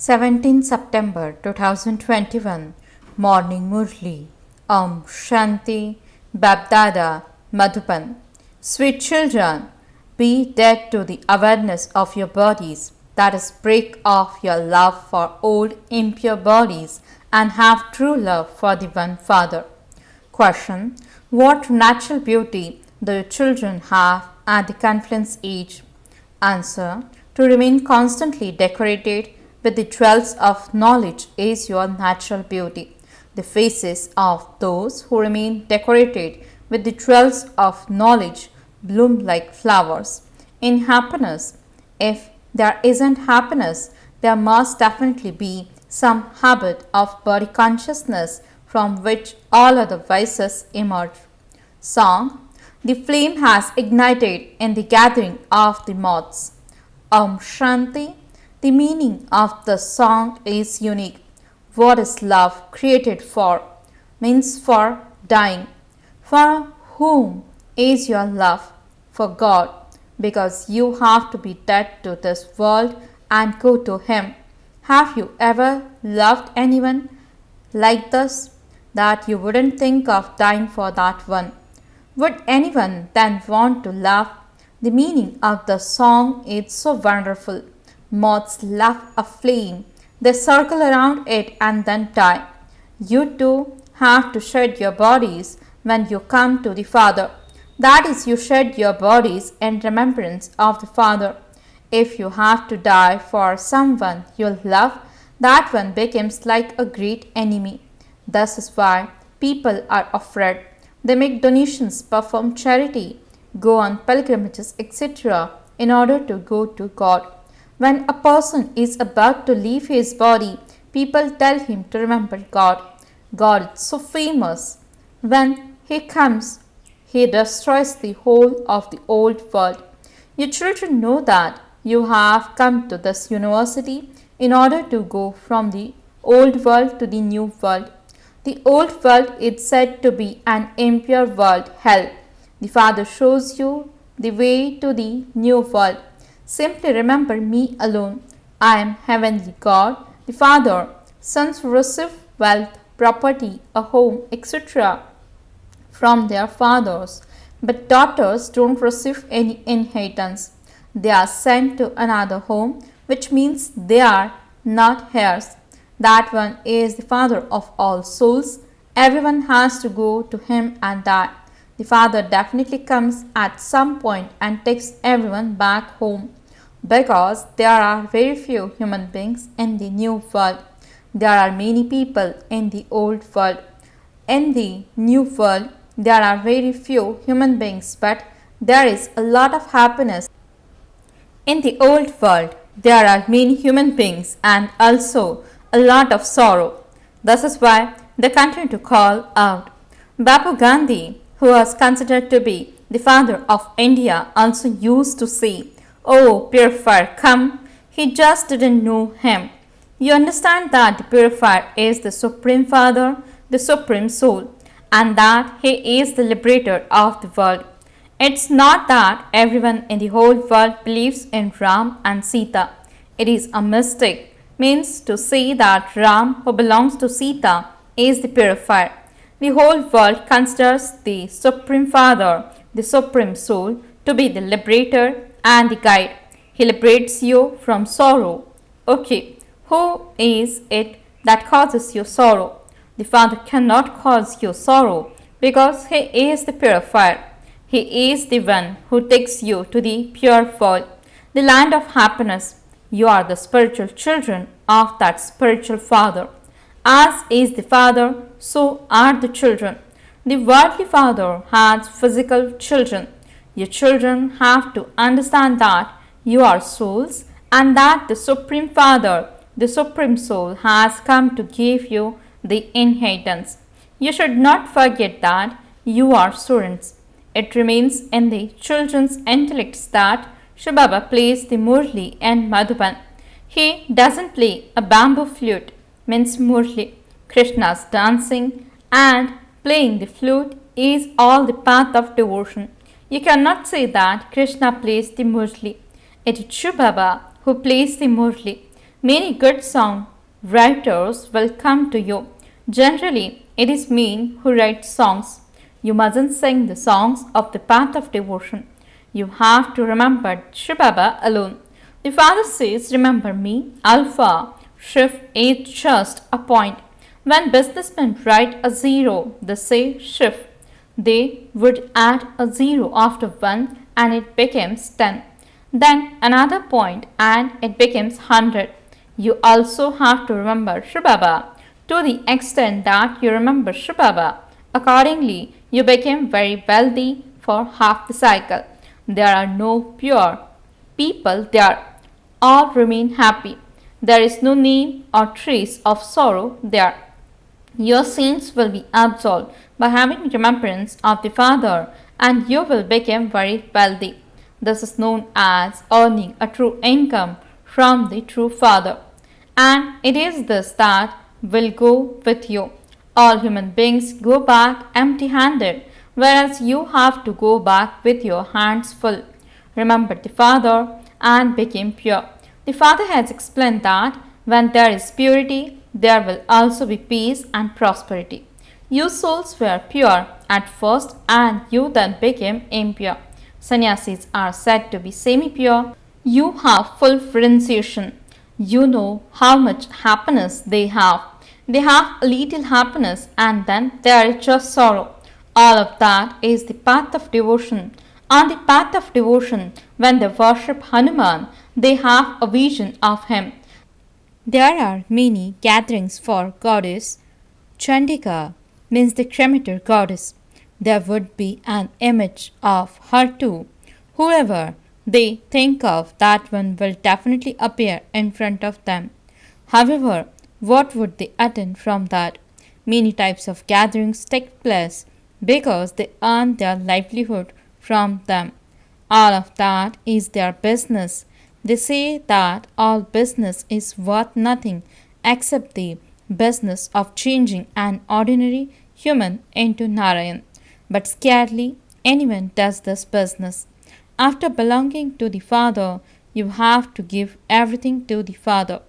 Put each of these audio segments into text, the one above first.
17 September 2021 Morning Murli Om Shanti Babdada Madhupan. Sweet children, be dead to the awareness of your bodies, that is, break off your love for old impure bodies and have true love for the one Father. Question: what natural beauty do your children have at the confluence age? Answer: to remain constantly decorated with the jewels of knowledge is your natural beauty. The faces of those who remain decorated with the jewels of knowledge bloom like flowers. In happiness, if there isn't happiness, there must definitely be some habit of body consciousness from which all other vices emerge. Song: the flame has ignited in the gathering of the moths. Om Shanti. The meaning of the song is unique. What is love created for? Means for dying. For whom is your love? For God. Because you have to be dead to this world and go to Him. Have you ever loved anyone like this, that you wouldn't think of dying for that one? Would anyone then want to love? The meaning of the song is so wonderful. Moths love a flame. They circle around it and then die. You too have to shed your bodies when you come to the Father. That is, you shed your bodies in remembrance of the Father. If you have to die for someone you love, that one becomes like a great enemy. This is why people are afraid. They make donations, perform charity, go on pilgrimages, etc. in order to go to God. When a person is about to leave his body, people tell him to remember God. God is so famous. When He comes, He destroys the whole of the old world. Your children know that you have come to this university in order to go from the old world to the new world. The old world is said to be an impure world, hell. The Father shows you the way to the new world. Simply remember me alone. I am heavenly God, the Father. Sons receive wealth, property, a home, etc. from their fathers, but daughters don't receive any inheritance. They are sent to another home, which means they are not heirs. That one is the Father of all souls. Everyone has to go to Him and die. The Father definitely comes at some point and takes everyone back home, because there are very few human beings in the new world. There are many people in the old world. In the new world, there are very few human beings, but there is a lot of happiness. In the old world, there are many human beings and also a lot of sorrow. This is why they continue to call out. Bapu Gandhi, who was considered to be the father of India, also used to say, "Oh, purifier, come." He just didn't know Him. You understand that the purifier is the Supreme Father, the Supreme Soul, and that He is the liberator of the world. It's not that everyone in the whole world believes in Ram and Sita. It is a mistake. Means to say that Ram, who belongs to Sita, is the purifier. The whole world considers the Supreme Father, the Supreme Soul, to be the liberator and the guide. He liberates you from sorrow. Okay, who is it that causes you sorrow? The Father cannot cause you sorrow because He is the purifier. He is the one who takes you to the pure world, the land of happiness. You are the spiritual children of that spiritual Father. As is the Father, so are the children. The worldly father has physical children. Your children have to understand that you are souls and that the Supreme Father, the Supreme Soul, has come to give you the inheritance. You should not forget that you are students. It remains in the children's intellects that Shiv Baba plays the Murli and Madhuban. He doesn't play a bamboo flute, means Murli. Krishna's dancing and playing the flute is all the path of devotion. You cannot say that Krishna plays the Murli. It is Shiv Baba who plays the Murli. Many good song writers will come to you. Generally, it is men who write songs. You mustn't sing the songs of the path of devotion. You have to remember Shiv Baba alone. The father says, remember me, Alpha. Shiv is just a point. When businessmen write a zero, they say Shiv. They would add a zero after 1 and it becomes 10. Then another point and it becomes 100. You also have to remember Shiv Baba. To the extent that you remember Shiv Baba, accordingly you became very wealthy for half the cycle. There are no pure people there. All remain happy. There is no name or trace of sorrow there. Your sins will be absolved by having remembrance of the Father, and you will become very wealthy. This is known as earning a true income from the true Father. And it is this that will go with you. All human beings go back empty handed, whereas you have to go back with your hands full. Remember the Father and become pure. The Father has explained that when there is purity, there will also be peace and prosperity. You souls were pure at first and you then became impure. Sannyasis are said to be semi pure. You have full renunciation. You know how much happiness they have. They have a little happiness and then there is just sorrow. All of that is the path of devotion. On the path of devotion, when they worship Hanuman, they have a vision of him. There are many gatherings for goddess. Chandika means the cremator goddess. There would be an image of her too. Whoever they think of, that one will definitely appear in front of them. However, what would they attain from that? Many types of gatherings take place because they earn their livelihood from them. All of that is their business. They say that all business is worth nothing except the business of changing an ordinary human into Narayan. But scarcely anyone does this business. After belonging to the Father, you have to give everything to the Father,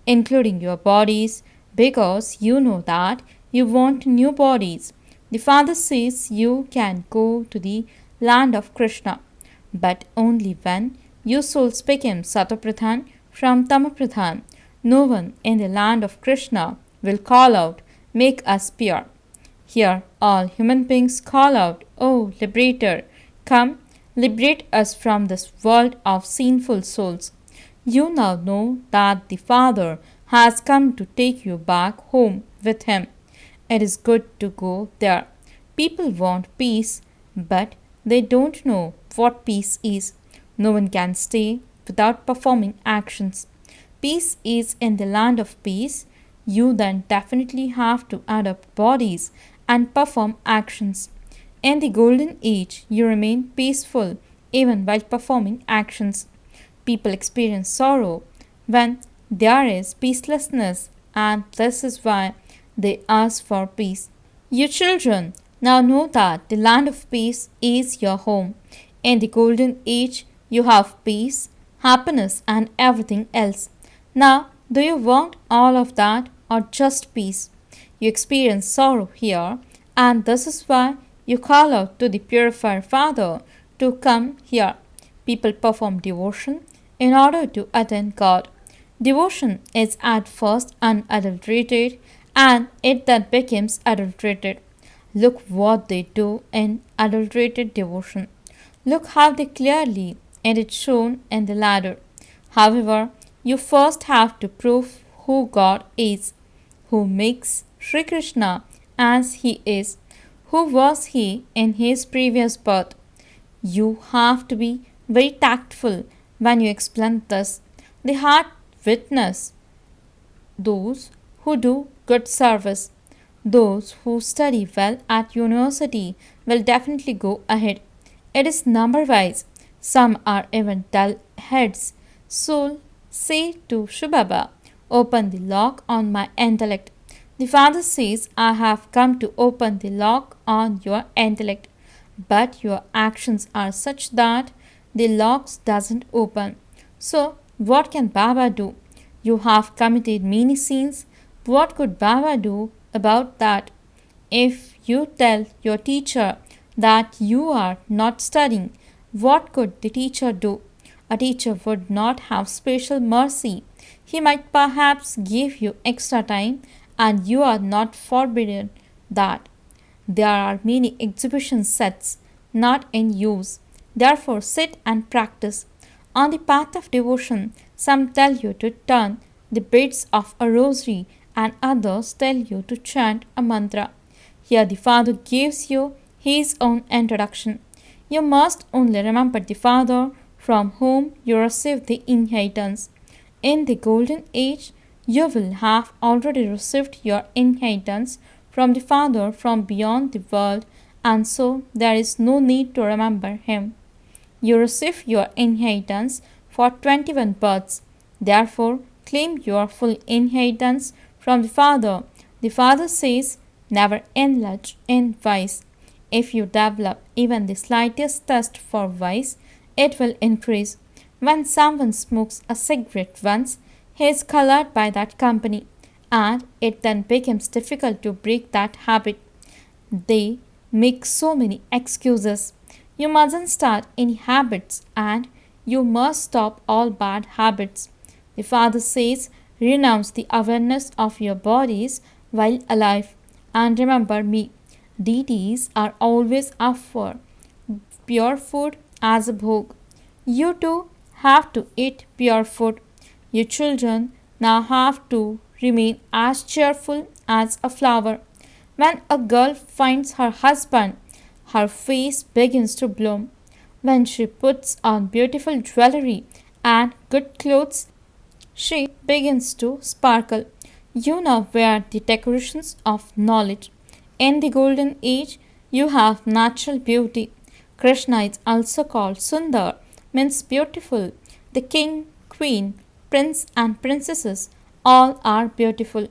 including your bodies, because you know that you want new bodies. The Father says you can go to the land of Krishna, but only when you souls become Satopradhan from Tamapradhan. No one in the land of Krishna will call out, make us pure. Here all human beings call out, O Liberator, come, liberate us from this world of sinful souls. You now know that the Father has come to take you back home with him. It is good to go there. People want peace, but they don't know what peace is. No one can stay without performing actions. Peace is in the land of peace. You then definitely have to adopt bodies and perform actions. In the golden age, you remain peaceful even while performing actions. People experience sorrow when there is peacelessness, and this is why they ask for peace. You children now know that the land of peace is your home. In the golden age, you have peace, happiness, and everything else. Now, do you want all of that or just peace? You experience sorrow here, and this is why you call out to the purifier Father to come here. People perform devotion in order to attain God. Devotion is at first unadulterated and it then becomes adulterated. Look what they do in adulterated devotion. Look how they clearly and it's shown in the ladder. However, you first have to prove who God is, who makes Sri Krishna as he is, who was he in his previous birth. You have to be very tactful when you explain this. The heart witness those who do good service. Those who study well at university will definitely go ahead. It is number wise. Some are even dull heads. Soul, say to Shiv Baba, open the lock on my intellect. The Father says, I have come to open the lock on your intellect, but your actions are such that the lock doesn't open. So, what can Baba do? You have committed many sins. What could Baba do about that? If you tell your teacher that you are not studying, what could the teacher do? A teacher would not have special mercy. He might perhaps give you extra time, and you are not forbidden that. There are many exhibition sets not in use. Therefore, sit and practice. On the path of devotion, some tell you to turn the beads of a rosary, and others tell you to chant a mantra. Here, the Father gives you his own introduction. You must only remember the Father from whom you received the inheritance. In the golden age, you will have already received your inheritance from the Father from beyond the world, and so there is no need to remember him. You receive your inheritance for 21 births. Therefore, claim your full inheritance from the Father. The Father says, never indulge in vice. If you develop even the slightest thirst for vice, it will increase. When someone smokes a cigarette once, he is colored by that company, and it then becomes difficult to break that habit. They make so many excuses. You mustn't start any habits, and you must stop all bad habits. The Father says, renounce the awareness of your bodies while alive, and remember me. Deities are always offered pure food as a bhog. You too have to eat pure food. Your children now have to remain as cheerful as a flower. When a girl finds her husband, her face begins to bloom. When she puts on beautiful jewelry and good clothes, she begins to sparkle. You now wear the decorations of knowledge. In the golden age, you have natural beauty. Krishna is also called Sundar, means beautiful. The king, queen, prince, and princesses all are beautiful.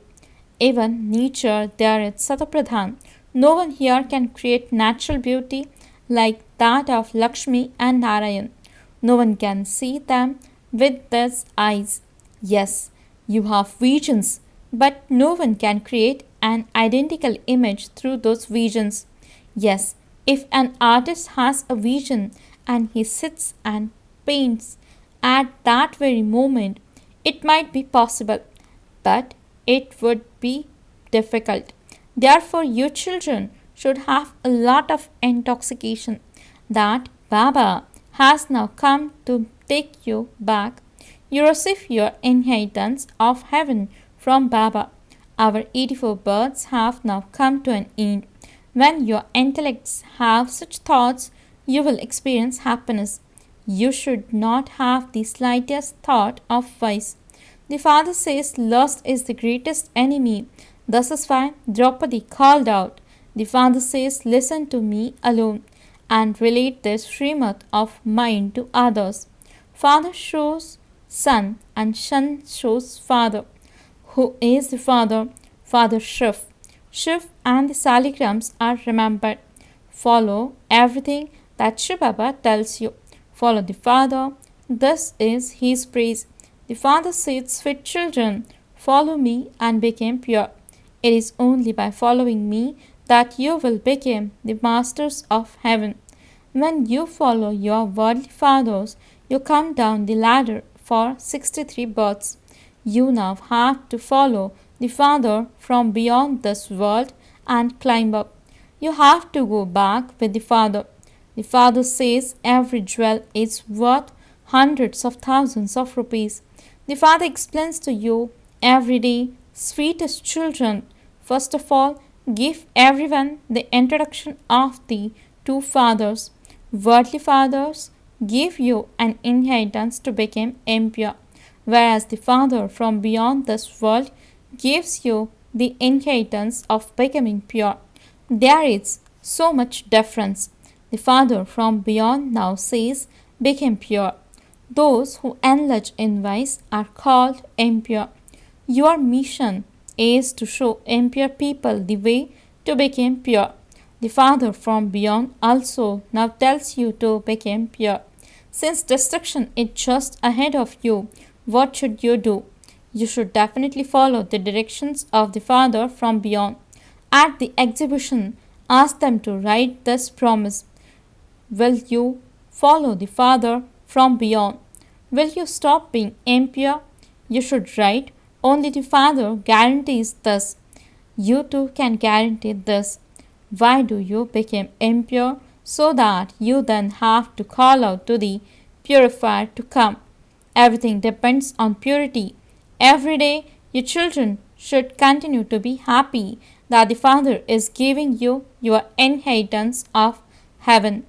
Even nature there is Satapradhan. No one here can create natural beauty like that of Lakshmi and Narayan. No one can see them with these eyes. Yes, you have visions, but no one can create an identical image through those visions. Yes, if an artist has a vision and he sits and paints at that very moment, it might be possible, but it would be difficult. Therefore, you children should have a lot of intoxication that Baba has now come to take you back. You receive your inheritance of heaven from Baba. Our 84 births have now come to an end. When your intellects have such thoughts, you will experience happiness. You should not have the slightest thought of vice. The Father says lust is the greatest enemy. This is why Draupadi called out. The Father says, listen to me alone and relate this Srimad of mine to others. Father shows Son and Son shows Father. Who is the Father? Father Shiv. Shiv and the Saligrams are remembered. Follow everything that Shiv Baba tells you. Follow the Father. This is his praise. The Father says, sweet children, follow me and become pure. It is only by following me that you will become the masters of heaven. When you follow your worldly fathers, you come down the ladder for 63 births. You now have to follow the Father from beyond this world and climb up. You have to go back with the Father. The Father says every jewel is worth hundreds of thousands of rupees. The Father explains to you every day, sweetest children, first of all, give everyone the introduction of the two fathers. Worldly fathers give you an inheritance to become impure, whereas the Father from beyond this world gives you the inheritance of becoming pure. There is so much difference. The Father from beyond now says, become pure. Those who indulge in vice are called impure. Your mission is to show impure people the way to become pure. The Father from beyond also now tells you to become pure. Since destruction is just ahead of you, what should you do? You should definitely follow the directions of the Father from beyond. At the exhibition, ask them to write this promise. Will you follow the Father from beyond? Will you stop being impure? You should write, only the Father guarantees this. You too can guarantee this. Why do you become impure? So that you then have to call out to the purifier to come. Everything depends on purity. Every day, your children should continue to be happy that the Father is giving you your inheritance of heaven.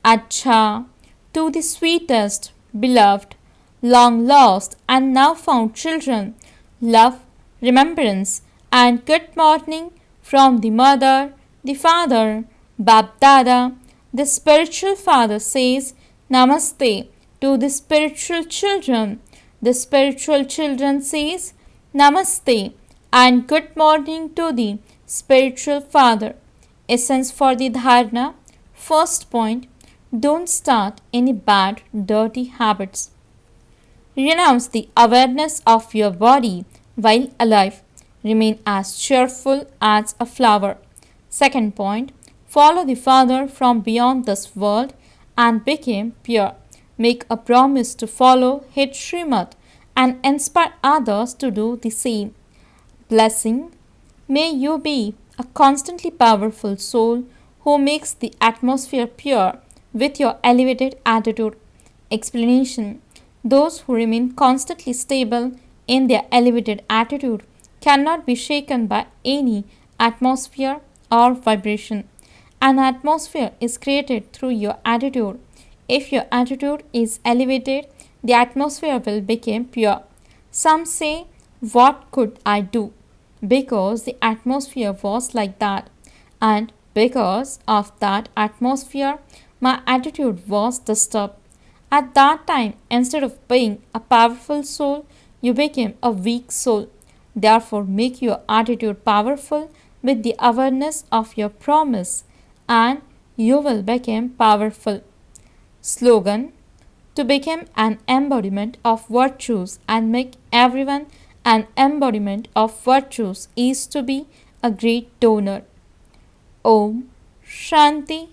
Acha, to the sweetest, beloved, long lost, and now found children, love, remembrance, and good morning from the mother, the father, Bap Dada. The spiritual father says Namaste to the spiritual children. The spiritual children says Namaste and good morning to the spiritual father. Essence for the dharana. First point, don't start any bad, dirty habits. Renounce the awareness of your body while alive. Remain as cheerful as a flower. Second point, follow the Father from beyond this world and become pure. Make a promise to follow His Srimad and inspire others to do the same. Blessing. May you be a constantly powerful soul who makes the atmosphere pure with your elevated attitude. Explanation. Those who remain constantly stable in their elevated attitude cannot be shaken by any atmosphere or vibration. An atmosphere is created through your attitude. If your attitude is elevated, the atmosphere will become pure. Some say, what could I do? Because the atmosphere was like that, and because of that atmosphere, my attitude was disturbed. At that time, instead of being a powerful soul, you became a weak soul. Therefore, make your attitude powerful with the awareness of your promise, and you will become powerful. Slogan: to become an embodiment of virtues and make everyone an embodiment of virtues is to be a great donor. Om Shanti